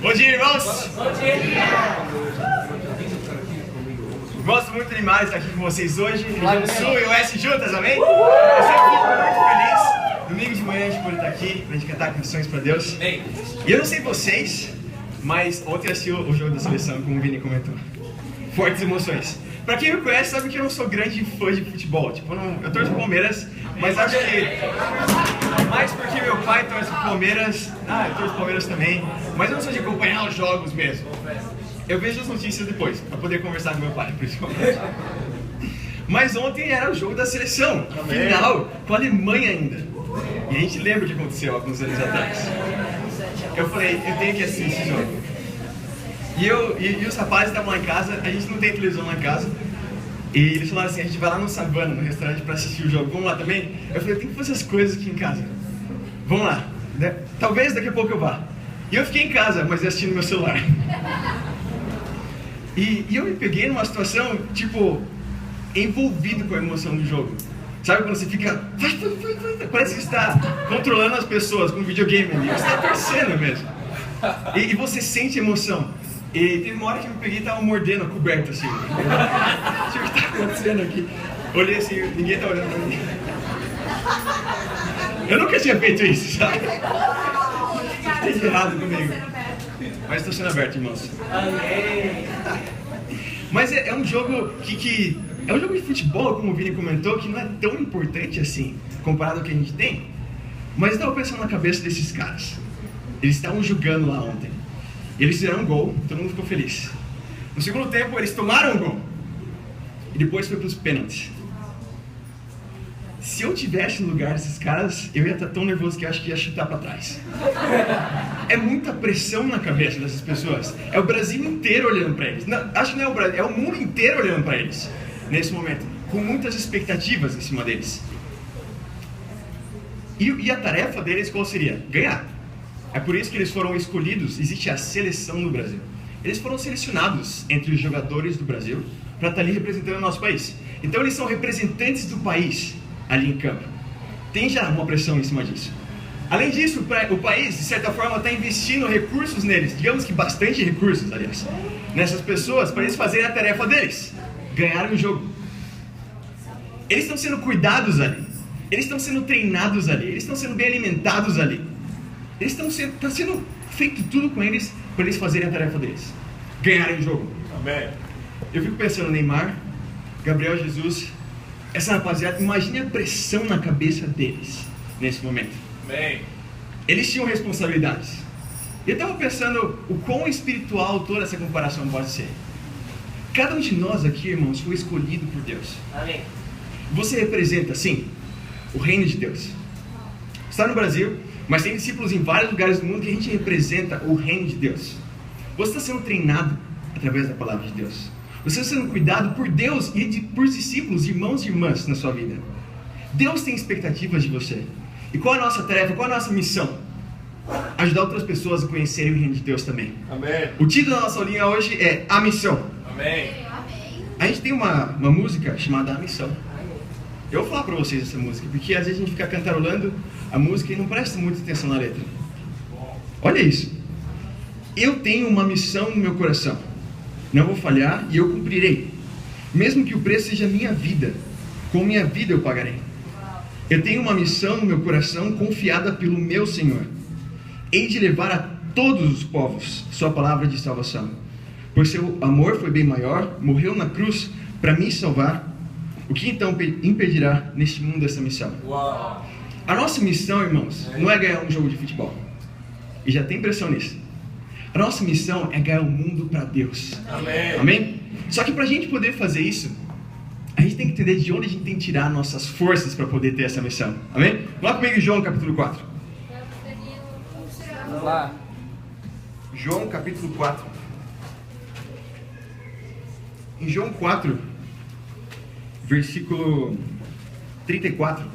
Bom dia, irmãos! Bom dia! Gosto muito demais de estar aqui com vocês hoje. Região Sul e Oeste juntas, amém? Eu sempre fico muito feliz. Domingo de manhã a gente pode estar aqui pra gente cantar canções pra Deus. Amém. E eu não sei vocês, mas ontem eu assisti o jogo da seleção, como o Vini comentou. Fortes emoções. Pra quem me conhece, sabe que eu não sou grande fã de futebol. Tipo, eu torço pro Palmeiras, mas acho que... mais porque meu pai torce pro Palmeiras. Eu torço pro Palmeiras também. Mas eu não sou de acompanhar os jogos mesmo. Eu vejo as notícias depois, pra poder conversar com meu pai, principalmente. Mas ontem era o jogo da seleção, final, com a Alemanha ainda. E a gente lembra o que aconteceu há alguns anos atrás. Eu falei, eu tenho que assistir esse jogo. E os rapazes estavam lá em casa, a gente não tem televisão lá em casa. E eles falaram assim, a gente vai lá no Savana, no restaurante, pra assistir o jogo, vamos lá também? Eu falei, eu tenho que fazer as coisas aqui em casa. Vamos lá, talvez daqui a pouco eu vá. E eu fiquei em casa, mas assistindo meu celular. E eu me peguei numa situação, tipo, envolvido com a emoção do jogo. Sabe quando você fica... Parece que você está controlando as pessoas com um videogame ali. Você está torcendo mesmo. E você sente emoção. E teve uma hora que eu me peguei e estava mordendo a coberta, assim. Tipo, o que está acontecendo aqui? Olhei assim, ninguém está olhando pra mim. Eu nunca tinha feito isso, sabe? Tem de errado comigo. Mas estou sendo aberto, irmãos. Amém. Mas é um jogo que é um jogo de futebol, como o Vini comentou, que não é tão importante assim, comparado ao que a gente tem. Mas eu estava pensando na cabeça desses caras. Eles estavam jogando lá ontem. Eles fizeram um gol, todo mundo ficou feliz. No segundo tempo, eles tomaram um gol. E depois foi para os pênaltis. Se eu tivesse no lugar desses caras, eu ia estar tão nervoso que eu acho que ia chutar para trás. É muita pressão na cabeça dessas pessoas. É o Brasil inteiro olhando para eles. Não, acho que não é o Brasil, é o mundo inteiro olhando para eles nesse momento, com muitas expectativas em cima deles. E a tarefa deles qual seria? Ganhar. É por isso que eles foram escolhidos. Existe a seleção no Brasil. Eles foram selecionados entre os jogadores do Brasil para estar ali representando o nosso país. Então eles são representantes do país ali em campo. Tem já uma pressão em cima disso. Além disso, o país, de certa forma, está investindo recursos neles, digamos que bastante recursos, aliás, nessas pessoas, para eles fazerem a tarefa deles, ganharem o jogo. Eles estão sendo cuidados ali, eles estão sendo treinados ali, eles estão sendo bem alimentados ali. Está sendo feito tudo com eles para eles fazerem a tarefa deles, ganharem o jogo. Amém. Eu fico pensando no Neymar, Gabriel Jesus, essa rapaziada, imagine a pressão na cabeça deles nesse momento. Amém. Eles tinham responsabilidades. Eu estava pensando o quão espiritual toda essa comparação pode ser. Cada um de nós aqui, irmãos, foi escolhido por Deus. Amém. Você representa, sim, o reino de Deus. Está no Brasil, mas tem discípulos em vários lugares do mundo que a gente representa o reino de Deus. Você está sendo treinado através da palavra de Deus. Você está sendo cuidado por Deus e por discípulos, irmãos e irmãs na sua vida. Deus tem expectativas de você. E qual é a nossa tarefa? Qual é a nossa missão? Ajudar outras pessoas a conhecerem o reino de Deus também. Amém. O título da nossa aulinha hoje é A Missão. Amém. A gente tem uma música chamada A Missão. Eu vou falar pra vocês essa música, porque às vezes a gente fica cantarolando a música e não presta muita atenção na letra. Olha isso. Eu tenho uma missão no meu coração. Não vou falhar e eu cumprirei. Mesmo que o preço seja minha vida, com minha vida eu pagarei. Eu tenho uma missão no meu coração confiada pelo meu Senhor. Hei de levar a todos os povos sua palavra de salvação. Pois seu amor foi bem maior, morreu na cruz para me salvar. O que então impedirá neste mundo essa missão? Uau. A nossa missão, irmãos, não é ganhar um jogo de futebol. E já tem pressão nisso. A nossa missão é ganhar o mundo para Deus. Amém. Amém? Só que para a gente poder fazer isso, a gente tem que entender de onde a gente tem que tirar nossas forças para poder ter essa missão. Amém? Vamos lá comigo em João capítulo 4. Vamos lá. João capítulo 4. Em João 4, versículo 34,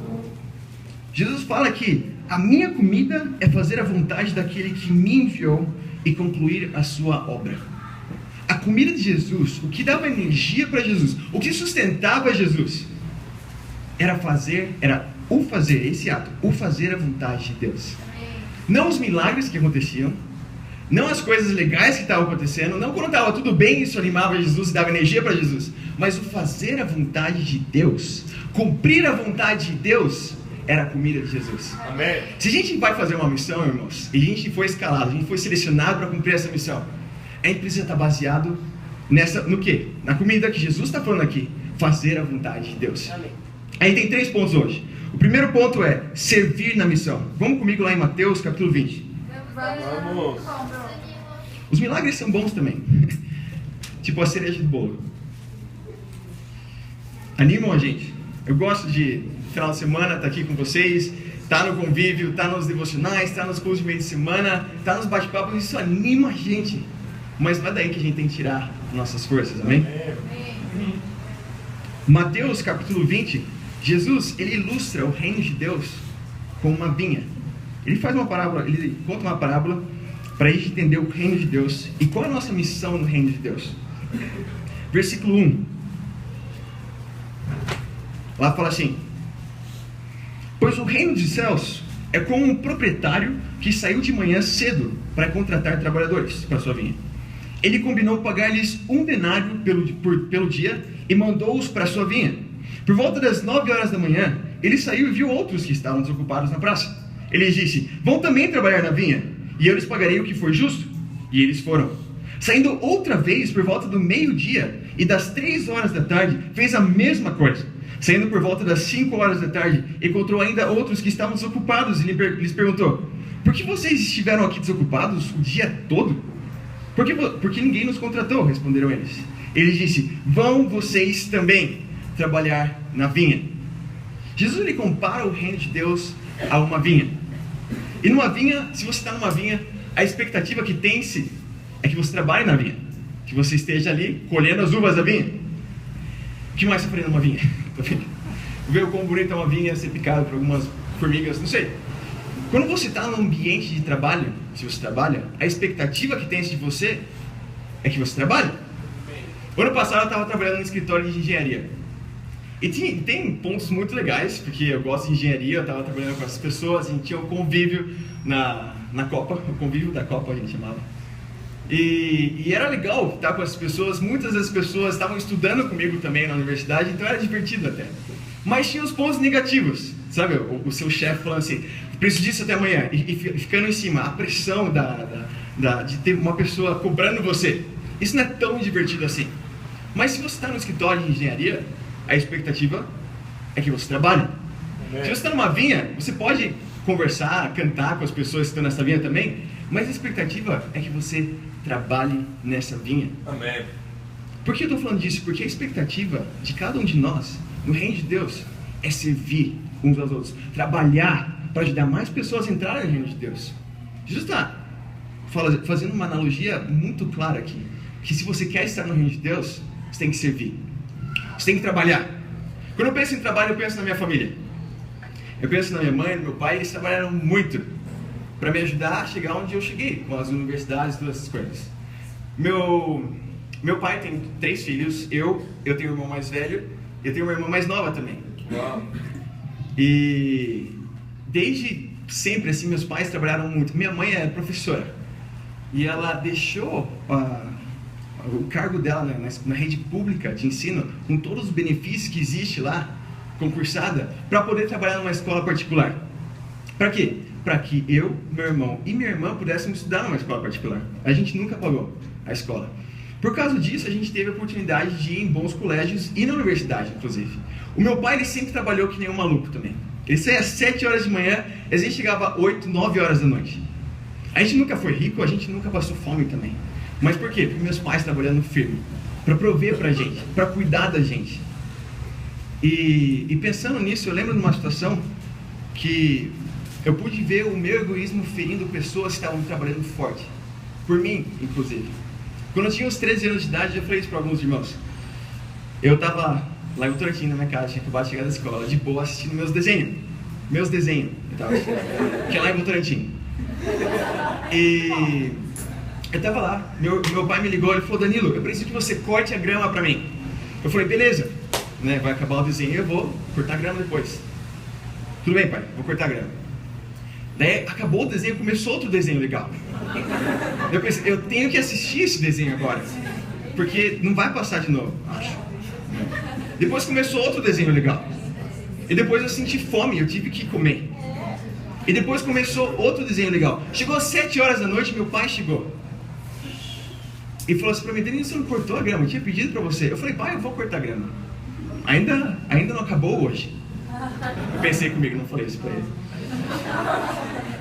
Jesus fala que a minha comida é fazer a vontade daquele que me enviou e concluir a sua obra. A comida de Jesus, o que dava energia para Jesus, o que sustentava Jesus, era o fazer, esse ato, o fazer a vontade de Deus. Não os milagres que aconteciam, Não as coisas legais que estavam acontecendo, não quando estava tudo bem, isso animava Jesus e dava energia para Jesus, mas o fazer a vontade de Deus, cumprir a vontade de Deus, era a comida de Jesus. Amém. Se a gente vai fazer uma missão, irmãos, e a gente foi escalado, a gente foi selecionado para cumprir essa missão, a gente precisa estar baseado no quê? Na comida que Jesus está falando aqui, fazer a vontade de Deus. Amém. Aí tem 3 pontos hoje. O primeiro ponto é servir na missão. Vamos comigo lá em Mateus capítulo 20. Vamos. Os milagres são bons também. Tipo a cereja do bolo. Animam a gente. Eu gosto de, no final de semana, estar aqui com vocês, estar no convívio, estar nos devocionais, estar nos cursos de meio de semana, estar nos bate-papos. Isso anima a gente. Mas não é daí que a gente tem que tirar nossas forças, amém? Mateus capítulo 20, Jesus, ele ilustra o reino de Deus com uma vinha. Ele faz uma parábola, ele conta uma parábola para a gente entender o reino de Deus e qual é a nossa missão no reino de Deus. Versículo 1. Lá fala assim: pois o reino dos céus é como um proprietário que saiu de manhã cedo para contratar trabalhadores para sua vinha. Ele combinou pagar-lhes 1 denário pelo dia e mandou-os para sua vinha. Por volta das 9 horas da manhã, ele saiu e viu outros que estavam desocupados na praça. Ele disse: vão também trabalhar na vinha, e eu lhes pagarei o que for justo. E eles foram. Saindo outra vez por volta do meio-dia e das 3 horas da tarde, fez a mesma coisa. Saindo por volta das 5 horas da tarde, encontrou ainda outros que estavam desocupados e lhes perguntou: por que vocês estiveram aqui desocupados o dia todo? Porque ninguém nos contratou, responderam eles. Ele disse: vão vocês também trabalhar na vinha. Jesus, ele compara o reino de Deus a uma vinha. E numa vinha, se você está numa vinha, a expectativa que tem-se é que você trabalhe na vinha, que você esteja ali colhendo as uvas da vinha. O que mais você faria numa vinha? Ver o quão bonito é uma vinha ser picada por algumas formigas, não sei. Quando você está num ambiente de trabalho, se você trabalha, a expectativa que tem de você é que você trabalhe. O ano passado eu estava trabalhando no escritório de engenharia. E tem pontos muito legais, porque eu gosto de engenharia, eu estava trabalhando com essas pessoas, a gente tinha um convívio na Copa, o convívio da Copa a gente chamava. E era legal estar com essas pessoas, muitas das pessoas estavam estudando comigo também na universidade, então era divertido até. Mas tinha os pontos negativos, sabe? O seu chefe falando assim: preciso disso até amanhã, e ficando em cima, a pressão de ter uma pessoa cobrando você. Isso não é tão divertido assim. Mas se você está no escritório de engenharia, a expectativa é que você trabalhe. Se você está numa vinha, você pode conversar, cantar com as pessoas que estão nessa vinha também, mas a expectativa é que você trabalhe nessa vinha. Amém. Por que eu estou falando disso? Porque a expectativa de cada um de nós, no reino de Deus, é servir uns aos outros, trabalhar para ajudar mais pessoas a entrarem no reino de Deus. Jesus está fazendo uma analogia muito clara aqui, que se você quer estar no reino de Deus, você tem que servir, você tem que trabalhar. Quando eu penso em trabalho, eu penso na minha família. Eu penso na minha mãe, no meu pai, eles trabalharam muito para me ajudar a chegar onde eu cheguei, com as universidades e todas essas coisas. Meu pai tem 3 filhos, eu tenho um irmão mais velho, eu tenho uma irmã mais nova também. Uau. E desde sempre, assim, meus pais trabalharam muito. Minha mãe é professora e ela deixou o cargo dela na rede pública de ensino, com todos os benefícios que existe lá, concursada, para poder trabalhar numa escola particular. Para quê? Para que eu, meu irmão e minha irmã pudéssemos estudar numa escola particular. A gente nunca pagou a escola. Por causa disso, a gente teve a oportunidade de ir em bons colégios e na universidade, inclusive. O meu pai, ele sempre trabalhou que nem um maluco também. Ele saía às 7 horas de manhã, a gente chegava às 8, 9 horas da noite. A gente nunca foi rico, a gente nunca passou fome também. Mas por quê? Porque meus pais trabalhando firme, para prover pra gente, para cuidar da gente. E pensando nisso, eu lembro de uma situação que eu pude ver o meu egoísmo ferindo pessoas que estavam trabalhando forte. Por mim, inclusive. Quando eu tinha uns 13 anos de idade, eu falei isso para alguns irmãos. Eu estava lá em Votorantim, na minha casa, tinha acabado de chegar da escola, de boa, assistindo meus desenhos. Que é lá em Votorantim. E eu estava lá, meu pai me ligou, ele falou: Danilo, eu preciso que você corte a grama para mim. Eu falei: beleza, né, vai acabar o desenho, eu vou cortar a grama depois. Tudo bem, pai, vou cortar a grama. Daí acabou o desenho, começou outro desenho legal. Eu pensei, eu tenho que assistir esse desenho agora, porque não vai passar de novo, acho. Depois começou outro desenho legal. E depois eu senti fome, eu tive que comer. E depois começou outro desenho legal. Chegou às 7 horas da noite, meu pai chegou. E falou assim pra mim, Danilo, você não cortou a grama? Eu tinha pedido pra você. Eu falei, pai, eu vou cortar a grama. Ainda não acabou hoje. Eu pensei comigo, não falei isso pra ele.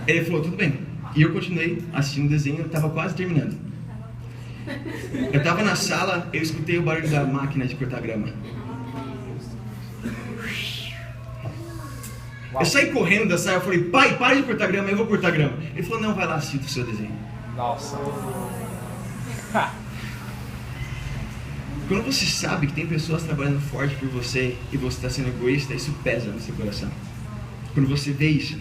Ele falou, tudo bem. E eu continuei assistindo o desenho, eu estava quase terminando. Eu estava na sala, eu escutei o barulho da máquina de cortar grama. Eu saí correndo da sala, eu falei, pai, para de cortar grama, eu vou cortar grama. Ele falou, não, vai lá assistir o seu desenho. Nossa. Quando você sabe que tem pessoas trabalhando forte por você e você está sendo egoísta, isso pesa no seu coração. Quando você vê isso,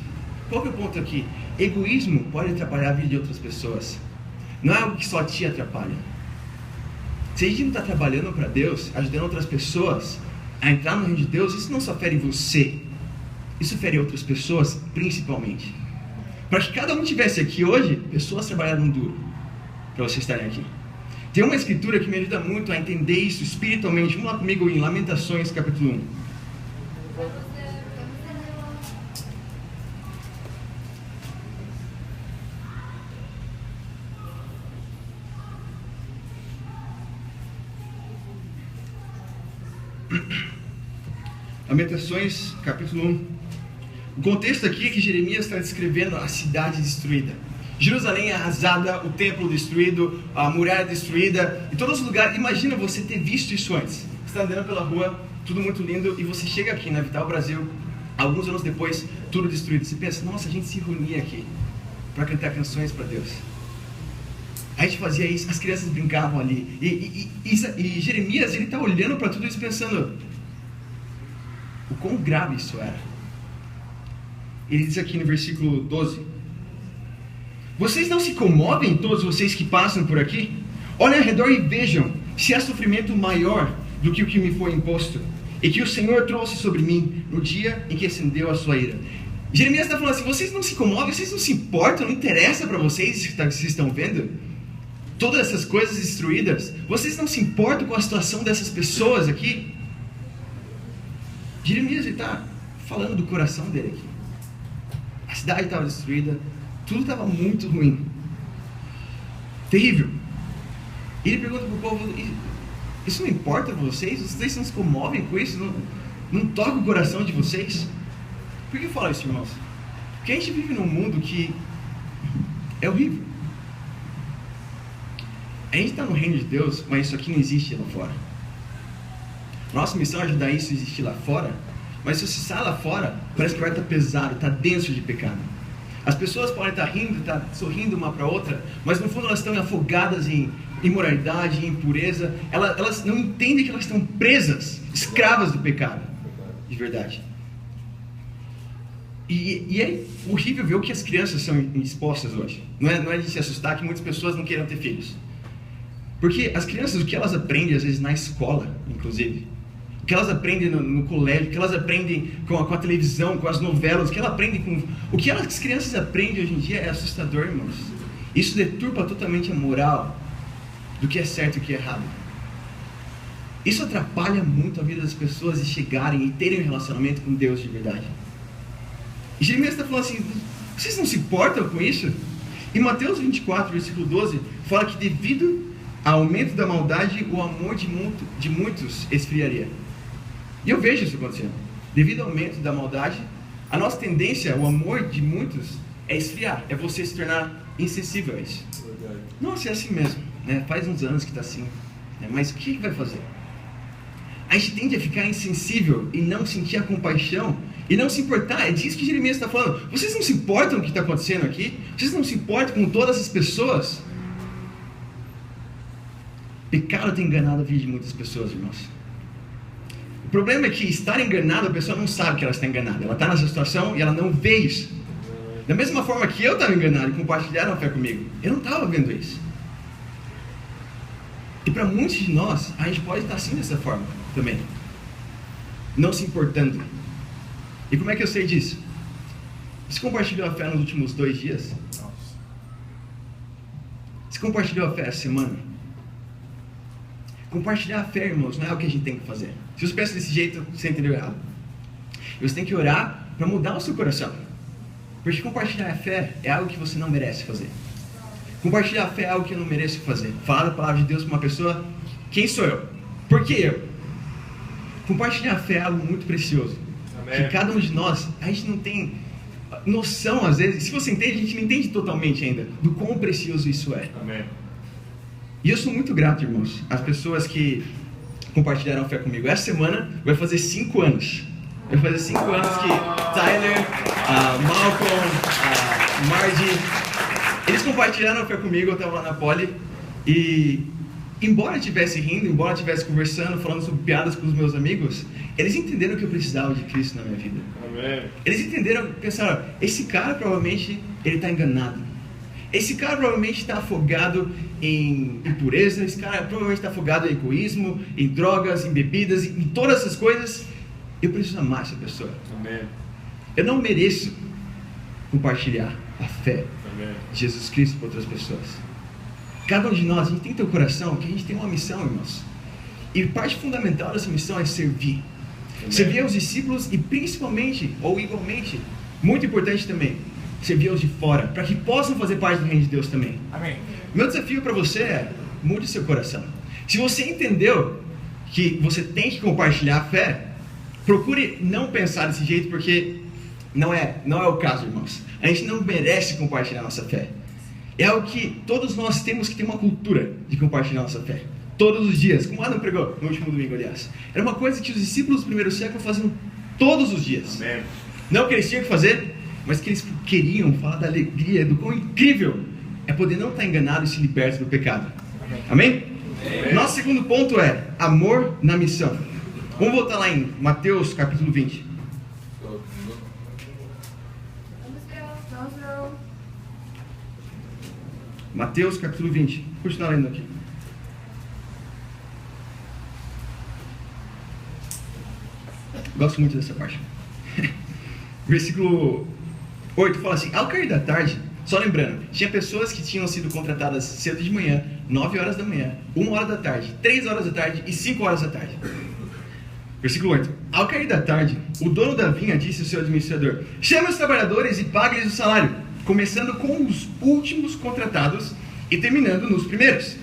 qual que é o ponto aqui? Egoísmo pode atrapalhar a vida de outras pessoas. Não é algo que só te atrapalha. Se a gente não está trabalhando para Deus, ajudando outras pessoas a entrar no reino de Deus, isso não só fere você, isso fere outras pessoas principalmente. Para que cada um tivesse aqui hoje, pessoas trabalharam duro para vocês estarem aqui. Tem uma escritura que me ajuda muito a entender isso espiritualmente. Vamos lá comigo em Lamentações capítulo 1. Lamentações, capítulo 1. O contexto aqui é que Jeremias está descrevendo a cidade destruída. Jerusalém arrasada, o templo destruído, a muralha destruída, e todos os lugares. Imagina você ter visto isso antes. Você está andando pela rua, tudo muito lindo, e você chega aqui na Vital Brasil, alguns anos depois, tudo destruído. Você pensa, nossa, a gente se reunia aqui para cantar canções para Deus. A gente fazia isso, as crianças brincavam ali. E Jeremias, ele está olhando para tudo isso pensando, o quão grave isso era. Ele diz aqui no versículo 12: vocês não se comovem, todos vocês que passam por aqui? Olhem ao redor e vejam se há sofrimento maior do que o que me foi imposto e que o Senhor trouxe sobre mim no dia em que acendeu a sua ira. Jeremias está falando assim, vocês não se comovem, vocês não se importam, não interessa para vocês que vocês estão vendo? Todas essas coisas destruídas, vocês não se importam com a situação dessas pessoas aqui? Jeremias está falando do coração dele aqui. A cidade estava destruída, tudo estava muito ruim, terrível. E ele pergunta para o povo, isso não importa para vocês? Vocês não se comovem com isso? Não toca o coração de vocês? Por que eu falo isso, irmãos? Porque a gente vive num mundo que é horrível. A gente está no reino de Deus, mas isso aqui não existe lá fora. Nossa missão é ajudar isso a existir lá fora, mas se você sai lá fora, parece que vai estar pesado, está denso de pecado. As pessoas podem estar rindo, estar sorrindo uma para a outra, mas no fundo elas estão afogadas em imoralidade, em impureza. Elas não entendem que elas estão presas, escravas do pecado, de verdade. E é horrível ver o que as crianças são expostas hoje. Não é de se assustar que muitas pessoas não queiram ter filhos. Porque as crianças, o que elas aprendem às vezes na escola, inclusive, o que elas aprendem no colégio, o que elas aprendem com a televisão, com as novelas, o que elas aprendem com... O que as crianças aprendem hoje em dia é assustador, irmãos. Isso deturpa totalmente a moral do que é certo e o que é errado. Isso atrapalha muito a vida das pessoas de chegarem e terem um relacionamento com Deus de verdade. E Jeremias está falando assim, vocês não se importam com isso? Em Mateus 24, versículo 12, fala que devido ao aumento da maldade, o amor de muitos esfriaria. E eu vejo isso acontecendo. Devido ao aumento da maldade, a nossa tendência, o amor de muitos, é esfriar. É você se tornar insensível a isso. Nossa, é assim mesmo. Né? Faz uns anos que está assim. Né? Mas o que vai fazer? A gente tende a ficar insensível e não sentir a compaixão e não se importar. É disso que Jeremias está falando. Vocês não se importam com o que está acontecendo aqui? Vocês não se importam com todas as pessoas? Pecado tem enganado a vida de muitas pessoas, irmãos. O problema é que estar enganado, a pessoa não sabe que ela está enganada. Ela está nessa situação e ela não vê isso. Da mesma forma que eu estava enganado e compartilharam a fé comigo, eu não estava vendo isso. E para muitos de nós, a gente pode estar assim dessa forma também. Não se importando. E como é que eu sei disso? Você compartilhou a fé nos últimos 2 dias? Você compartilhou a fé essa semana? Compartilhar a fé, irmãos, não é o que a gente tem que fazer. Se você pensa desse jeito, você entendeu errado. Você tem que orar para mudar o seu coração. Porque compartilhar a fé é algo que você não merece fazer. Compartilhar a fé é algo que eu não mereço fazer. Falar da palavra de Deus para uma pessoa, quem sou eu? Por que eu? Compartilhar a fé é algo muito precioso. Amém. Que cada um de nós, a gente não tem noção, às vezes, se você entende, a gente não entende totalmente ainda, do quão precioso isso é. Amém. E eu sou muito grato, irmãos, às pessoas que compartilharam a fé comigo. Essa semana vai fazer 5 anos. Vai fazer 5 anos que Tyler, Malcolm, Margie, eles compartilharam a fé comigo. Eu estava lá na Poli e, embora eu estivesse rindo, embora eu estivesse conversando, falando sobre piadas com os meus amigos, eles entenderam que eu precisava de Cristo na minha vida. Amém. Eles entenderam, pensaram, esse cara provavelmente ele está enganado. Esse cara provavelmente está afogado em impureza, esse cara provavelmente está afogado em egoísmo, em drogas, em bebidas, em todas essas coisas. Eu preciso amar essa pessoa. Amém. Eu não mereço compartilhar a fé Amém. de Jesus Cristo para outras pessoas. Cada um de nós, a gente tem que ter o coração que a gente tem uma missão, irmãos. E parte fundamental dessa missão é servir. Amém. Servir aos discípulos e principalmente, ou igualmente, muito importante também, servir aos de fora, para que possam fazer parte do reino de Deus também. Amém. Meu desafio para você é, mude seu coração. Se você entendeu que você tem que compartilhar a fé, procure não pensar desse jeito, porque não é o caso, irmãos. A gente não merece compartilhar nossa fé. É algo que todos nós temos que ter uma cultura de compartilhar nossa fé. Todos os dias, como Adam pregou no último domingo, aliás. Era uma coisa que os discípulos do primeiro século faziam todos os dias. Amém. Não que eles tinham que fazer, mas que eles queriam falar da alegria, do quão incrível é poder não estar enganado e se libertar do pecado. Amém? Amém. Nosso segundo ponto é amor na missão. Vamos voltar lá em Mateus capítulo 20. Mateus capítulo 20. Vou continuar lendo aqui. Gosto muito dessa parte. Versículo 8 fala assim: ao cair da tarde, só lembrando, tinha pessoas que tinham sido contratadas cedo de manhã, 9 horas da manhã, 1 hora da tarde, 3 horas da tarde e 5 horas da tarde. Versículo 8. Ao cair da tarde, o dono da vinha disse ao seu administrador: chame os trabalhadores e pague-lhes o salário, começando com os últimos contratados e terminando nos primeiros.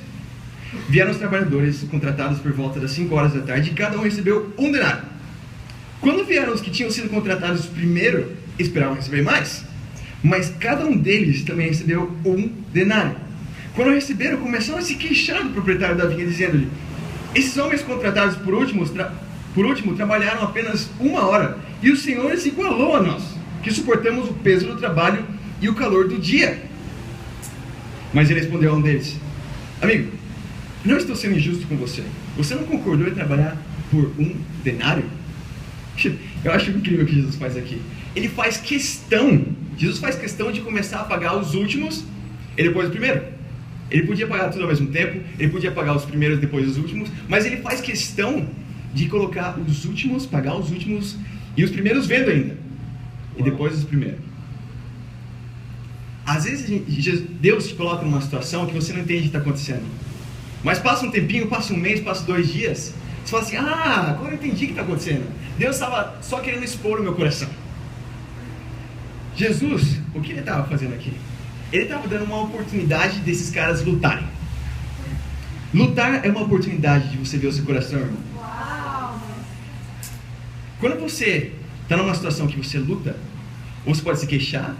Vieram os trabalhadores contratados por volta das 5 horas da tarde e cada um recebeu 1 denário. Quando vieram os que tinham sido contratados primeiro, esperavam receber mais, mas cada um deles também recebeu 1 denário. Quando receberam, começaram a se queixar do proprietário da vinha, dizendo-lhe: esses homens contratados por último trabalharam apenas 1 hora, e o Senhor se igualou a nós, que suportamos o peso do trabalho e o calor do dia. Mas ele respondeu a um deles: amigo, não estou sendo injusto com você. Você não concordou em trabalhar por 1 denário? Eu acho incrível o que Jesus faz aqui. Jesus faz questão de começar a pagar os últimos e depois o primeiro. Ele podia pagar tudo ao mesmo tempo, ele podia pagar os primeiros e depois os últimos, mas ele faz questão de colocar os últimos, pagar os últimos e os primeiros vendo ainda. E depois os primeiros. Às vezes Deus te coloca numa situação que você não entende o que está acontecendo. Mas passa um tempinho, passa um mês, passa 2 dias, você fala assim: agora eu entendi o que está acontecendo. Deus estava só querendo expor o meu coração. Jesus, o que ele estava fazendo aqui? Ele estava dando uma oportunidade desses caras lutarem. Lutar é uma oportunidade de você ver o seu coração, irmão. Quando você está numa situação que você luta, ou você pode se queixar,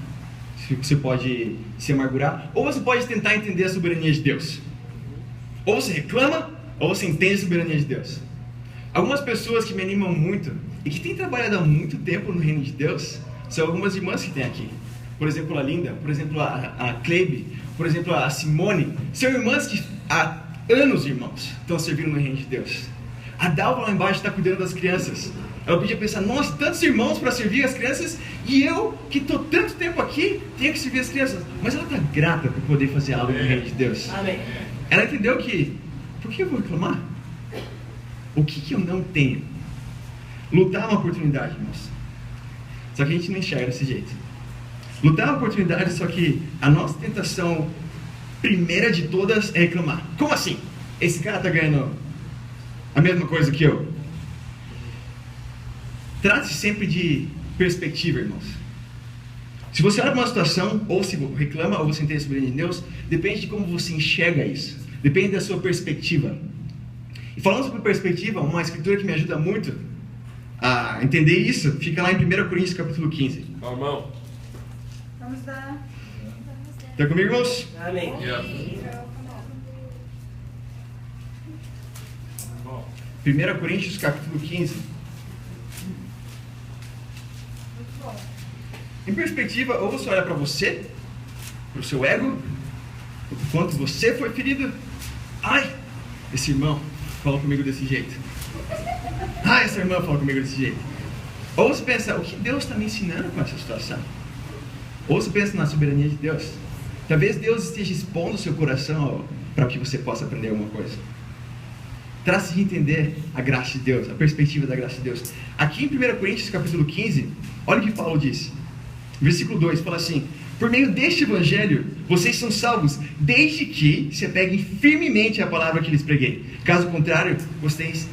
você pode se amargurar, ou você pode tentar entender a soberania de Deus. Ou você reclama, ou você entende a soberania de Deus. Algumas pessoas que me animam muito e que têm trabalhado há muito tempo no reino de Deus são algumas irmãs que tem aqui. Por exemplo, a Linda, por exemplo, a Cleibe, por exemplo, a Simone. São irmãs que há anos, irmãos, estão servindo no reino de Deus. A Dalva lá embaixo está cuidando das crianças. Ela podia pensar: nossa, tantos irmãos para servir as crianças, e eu, que estou tanto tempo aqui, tenho que servir as crianças. Mas ela está grata por poder fazer algo no reino de Deus. Amém. Ela entendeu que, por que eu vou reclamar? O que eu não tenho? Lutar é uma oportunidade, irmãos. Só que a gente não enxerga desse jeito. Lutar é uma oportunidade, só que a nossa tentação primeira de todas é reclamar. Como assim? Esse cara está ganhando a mesma coisa que eu. Trate sempre de perspectiva, irmãos. Se você olha para uma situação, ou se reclama, ou você entende a soberania de Deus, depende de como você enxerga isso. Depende da sua perspectiva. E falando sobre perspectiva, uma escritura que me ajuda muito a entender isso, fica lá em 1 Coríntios capítulo 15. Irmão. Vamos dar. Está comigo, irmãos? Amém. 1 Coríntios capítulo 15. Em perspectiva, ou você olha para você, para o seu ego, o quanto você foi ferido. Ai, esse irmão falou comigo desse jeito. Ai, essa irmã falou comigo desse jeito. Ou você pensa, o que Deus está me ensinando com essa situação? Ou você pensa na soberania de Deus. Talvez Deus esteja expondo o seu coração para que você possa aprender alguma coisa. Trate de entender a graça de Deus, a perspectiva da graça de Deus. Aqui em 1 Coríntios capítulo 15, olha o que Paulo diz. Versículo 2 fala assim: por meio deste evangelho, vocês são salvos, desde que se apeguem firmemente à palavra que lhes preguei. Caso contrário,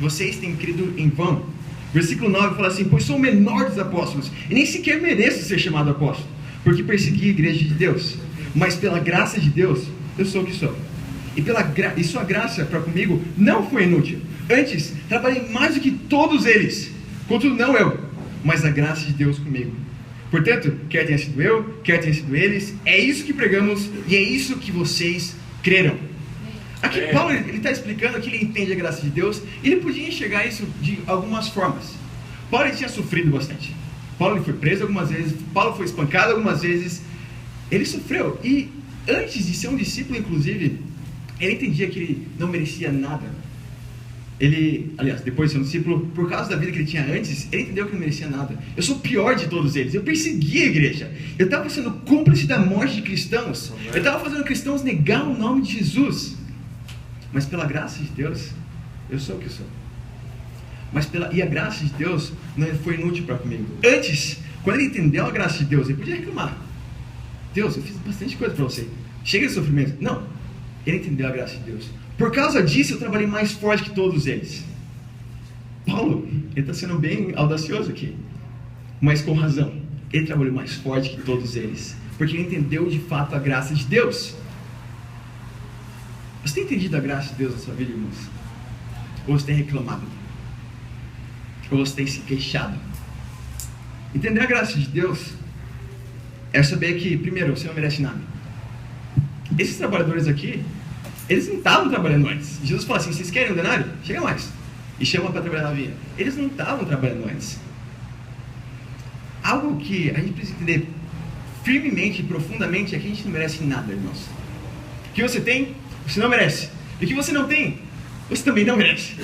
vocês têm crido em vão. Versículo 9 fala assim: pois sou o menor dos apóstolos, e nem sequer mereço ser chamado apóstolo, porque persegui a igreja de Deus. Mas pela graça de Deus, eu sou o que sou. E sua graça para comigo não foi inútil. Antes, trabalhei mais do que todos eles. Contudo, não eu, mas a graça de Deus comigo. Portanto, quer tenha sido eu, quer tenha sido eles, é isso que pregamos e é isso que vocês creram. Aqui Paulo está explicando que ele entende a graça de Deus e ele podia enxergar isso de algumas formas. Paulo tinha sofrido bastante. Paulo foi preso algumas vezes, Paulo foi espancado algumas vezes. Ele sofreu e antes de ser um discípulo, inclusive, ele entendia que ele não merecia nada. Depois de ser um discípulo, por causa da vida que ele tinha antes, ele entendeu que não merecia nada. Eu sou o pior de todos eles. Eu persegui a igreja. Eu estava sendo cúmplice da morte de cristãos. Eu estava fazendo cristãos negar o nome de Jesus. Mas pela graça de Deus, eu sou o que eu sou. E a graça de Deus não foi inútil para comigo. Antes, quando ele entendeu a graça de Deus, ele podia reclamar: Deus, eu fiz bastante coisa para você. Chega de sofrimento. Não. Ele entendeu a graça de Deus. Por causa disso, eu trabalhei mais forte que todos eles. Paulo, ele está sendo bem audacioso aqui, mas com razão. Ele trabalhou mais forte que todos eles, porque ele entendeu de fato a graça de Deus. Você tem entendido a graça de Deus na sua vida, irmãos? Ou você tem reclamado? Ou você tem se queixado? Entender a graça de Deus é saber que, primeiro, você não merece nada. Esses trabalhadores aqui, eles não estavam trabalhando antes. Jesus falou assim: vocês querem um denário? Chega mais. E chama para trabalhar na vinha. Eles não estavam trabalhando antes. Algo que a gente precisa entender firmemente e profundamente é que a gente não merece nada, irmãos. O que você tem, você não merece. E o que você não tem, você também não merece.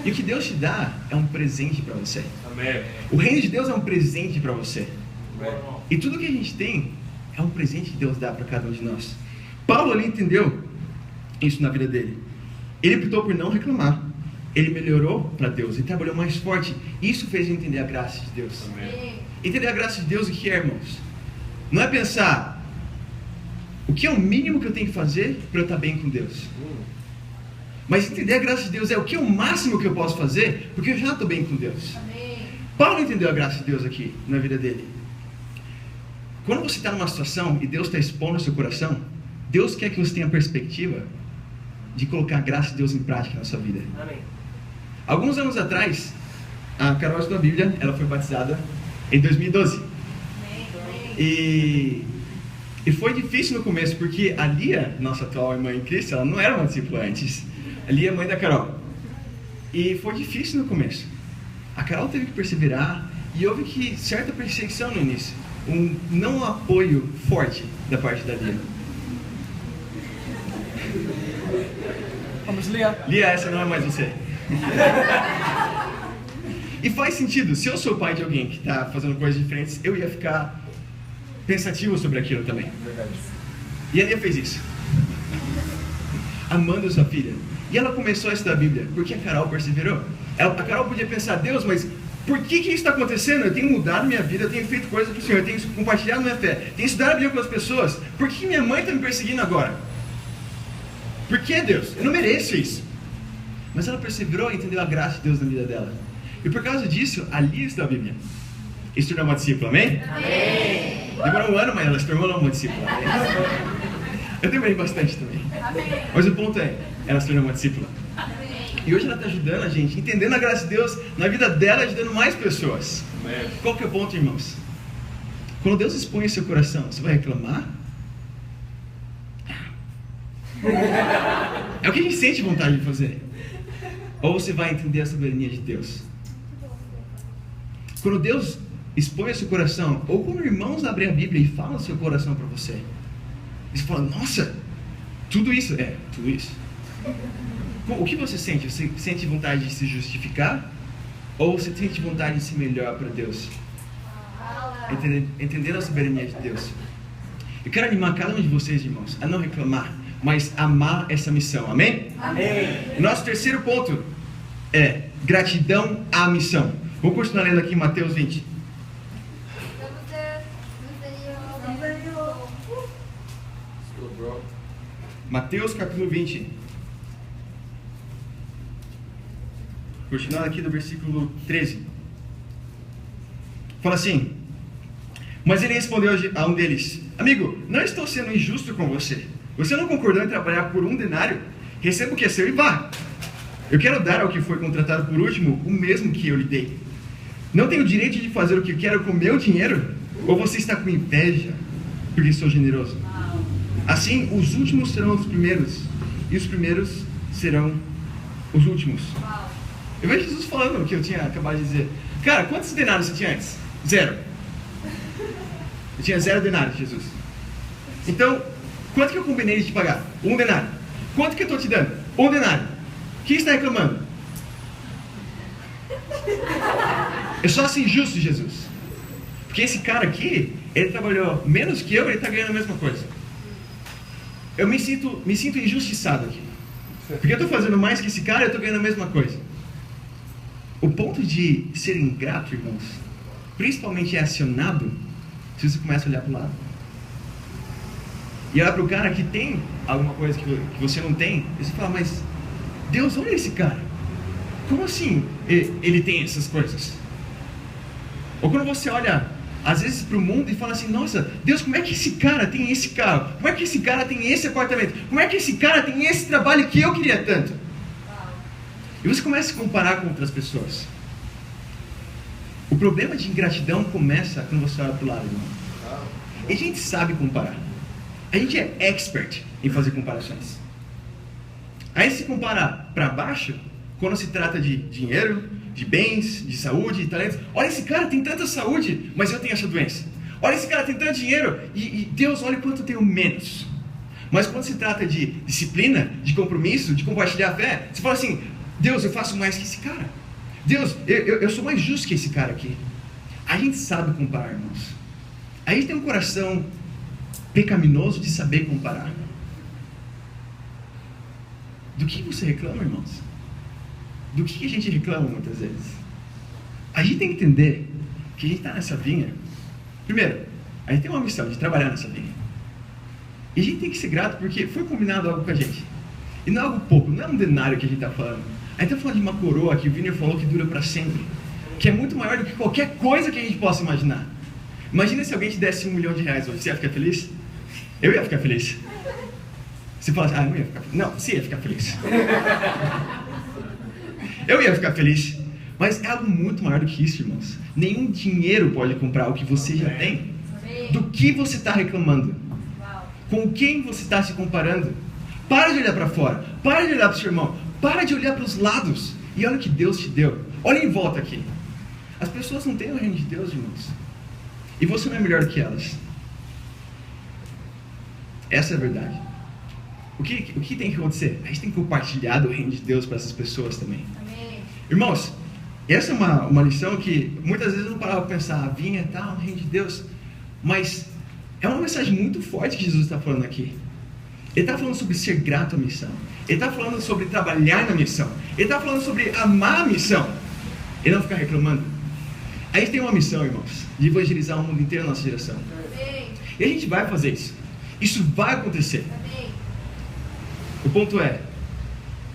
E o que Deus te dá é um presente para você. Amém. O reino de Deus é um presente para você. Amém. E tudo que a gente tem é um presente que Deus dá para cada um de nós. Paulo ali entendeu isso na vida dele. Ele optou por não reclamar. Ele melhorou para Deus. Ele trabalhou mais forte. Isso fez ele entender a graça de Deus. Amém. Entender a graça de Deus, o que é, irmãos? Não é pensar o que é o mínimo que eu tenho que fazer para eu estar bem com Deus. Mas entender a graça de Deus é o que é o máximo que eu posso fazer, porque eu já estou bem com Deus. Amém. Paulo entendeu a graça de Deus aqui na vida dele. Quando você está numa situação e Deus está expondo o seu coração, Deus quer que você tenha a perspectiva de colocar a graça de Deus em prática na sua vida. Amém. Alguns anos atrás, a Carol estudou a Bíblia, ela foi batizada em 2012. E foi difícil no começo, porque a Lia, nossa atual irmã em Cristo, ela não era uma discípula antes. A Lia é mãe da Carol. E foi difícil no começo. A Carol teve que perseverar e houve que certa perseguição no início. Um não apoio forte da parte da Lia. Vamos, Lia. Lia, essa não é mais você. E faz sentido, se eu sou pai de alguém que está fazendo coisas diferentes, eu ia ficar pensativo sobre aquilo também. Verdade. E a Lia fez isso, amando sua filha. E ela começou a estudar a Bíblia, porque a Carol perseverou. A Carol podia pensar: Deus, mas Por que isso está acontecendo? Eu tenho mudado minha vida, eu tenho feito coisas para o Senhor, eu tenho compartilhado minha fé, tenho estudado a Bíblia com as pessoas. Por que minha mãe está me perseguindo agora? Por que, Deus? Eu não mereço isso. Mas ela perseverou e entendeu a graça de Deus na vida dela. E por causa disso, ali está a Bíblia. E se tornou uma discípula, amém? Amém. Demorou um ano, mas ela se tornou uma discípula. Amém? Eu demorei bastante também. Amém. Mas o ponto é, ela se tornou uma discípula. E hoje ela está ajudando a gente, entendendo a graça de Deus na vida dela, ajudando mais pessoas. Amém. Qual que é o ponto, irmãos? Quando Deus expõe o seu coração, você vai reclamar? É o que a gente sente vontade de fazer. Ou você vai entender a soberania de Deus? Quando Deus expõe o seu coração, ou quando irmãos abrem a Bíblia e falam o seu coração para você, você fala, nossa, tudo isso? É, tudo isso. O que você sente? Você sente vontade de se justificar? Ou você sente vontade de ser melhor para Deus? Entendendo a soberania de Deus. Eu quero animar cada um de vocês, irmãos, a não reclamar, mas amar essa missão. Amém? Amém. Nosso terceiro ponto é gratidão à missão. Vou continuar lendo aqui em Mateus 20. Mateus capítulo 20. Continuando aqui do versículo 13. Fala assim: mas ele respondeu a um deles: amigo, não estou sendo injusto com você. Você não concordou em trabalhar por 1 denário? Receba o que é seu e vá. Eu quero dar ao que foi contratado por último o mesmo que eu lhe dei. Não tenho o direito de fazer o que quero com o meu dinheiro? Ou você está com inveja porque sou generoso? Assim, os últimos serão os primeiros, e os primeiros serão os últimos. Eu vejo Jesus falando o que eu tinha acabado de dizer. Cara, quantos denários você tinha antes? 0. Eu tinha 0 denários, Jesus. Então, quanto que eu combinei de te pagar? 1 denário. Quanto que eu estou te dando? 1 denário. Quem está reclamando? Eu sou assim injusto, Jesus. Porque esse cara aqui, ele trabalhou menos que eu, ele está ganhando a mesma coisa. Eu me sinto injustiçado aqui. Porque eu estou fazendo mais que esse cara e eu estou ganhando a mesma coisa. O ponto de ser ingrato, irmãos, principalmente é acionado se você começa a olhar para o lado. E olhar para o cara que tem alguma coisa que você não tem, e você fala, mas Deus, olha esse cara. Como assim ele tem essas coisas? Ou quando você olha, às vezes, para o mundo e fala assim, nossa, Deus, como é que esse cara tem esse carro? Como é que esse cara tem esse apartamento? Como é que esse cara tem esse trabalho que eu queria tanto? E você começa a se comparar com outras pessoas. O problema de ingratidão começa quando você olha para o lado, irmão. E a gente sabe comparar. A gente é expert em fazer comparações. Aí se compara para baixo, quando se trata de dinheiro, de bens, de saúde, de talentos. Olha, esse cara tem tanta saúde, mas eu tenho essa doença. Olha, esse cara tem tanto dinheiro, e Deus, olha quanto eu tenho menos. Mas quando se trata de disciplina, de compromisso, de compartilhar a fé, você fala assim, Deus, eu faço mais que esse cara. Deus, eu sou mais justo que esse cara aqui. A gente sabe comparar, irmãos. A gente tem um coração pecaminoso de saber comparar. Do que você reclama, irmãos? Do que a gente reclama muitas vezes? A gente tem que entender que a gente está nessa vinha. Primeiro, a gente tem uma missão de trabalhar nessa vinha. E a gente tem que ser grato porque foi combinado algo com a gente. E não é algo pouco, não é um denário que a gente está falando. A gente está falando de uma coroa que o Viner falou que dura para sempre. Que é muito maior do que qualquer coisa que a gente possa imaginar. Imagina se alguém te desse R$1 milhão hoje. Você ia ficar feliz? Eu ia ficar feliz. Você fala assim, não ia ficar feliz. Não, você ia ficar feliz. Eu ia ficar feliz. Mas é algo muito maior do que isso, irmãos. Nenhum dinheiro pode comprar o que você já tem. Do que você está reclamando? Com quem você está se comparando? Para de olhar para fora. Para de olhar para o seu irmão. Para de olhar para os lados. E olha o que Deus te deu. Olha em volta aqui. As pessoas não têm o reino de Deus, irmãos. E você não é melhor do que elas. Essa é a verdade. O que tem que acontecer? A gente tem que compartilhar do reino de Deus para essas pessoas também. Amém. Irmãos, essa é uma lição que muitas vezes eu não parava para pensar, vinha e tal, o reino de Deus. Mas é uma mensagem muito forte que Jesus está falando aqui. Ele está falando sobre ser grato à missão. Ele está falando sobre trabalhar na missão. Ele está falando sobre amar a missão. E não ficar reclamando. A gente tem uma missão, irmãos, de evangelizar o mundo inteiro na nossa geração. E a gente vai fazer isso. Isso vai acontecer. O ponto é,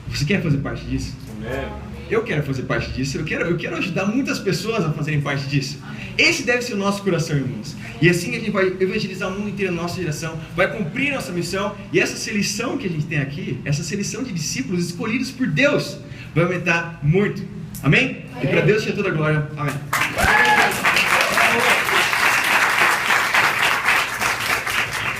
você quer fazer parte disso? Eu quero fazer parte disso. Eu quero ajudar muitas pessoas a fazerem parte disso. Esse deve ser o nosso coração, irmãos. E assim a gente vai evangelizar o mundo inteiro na nossa geração, vai cumprir nossa missão. E essa seleção que a gente tem aqui, essa seleção de discípulos escolhidos por Deus, vai aumentar muito. Amém? E para Deus seja toda a glória. Amém.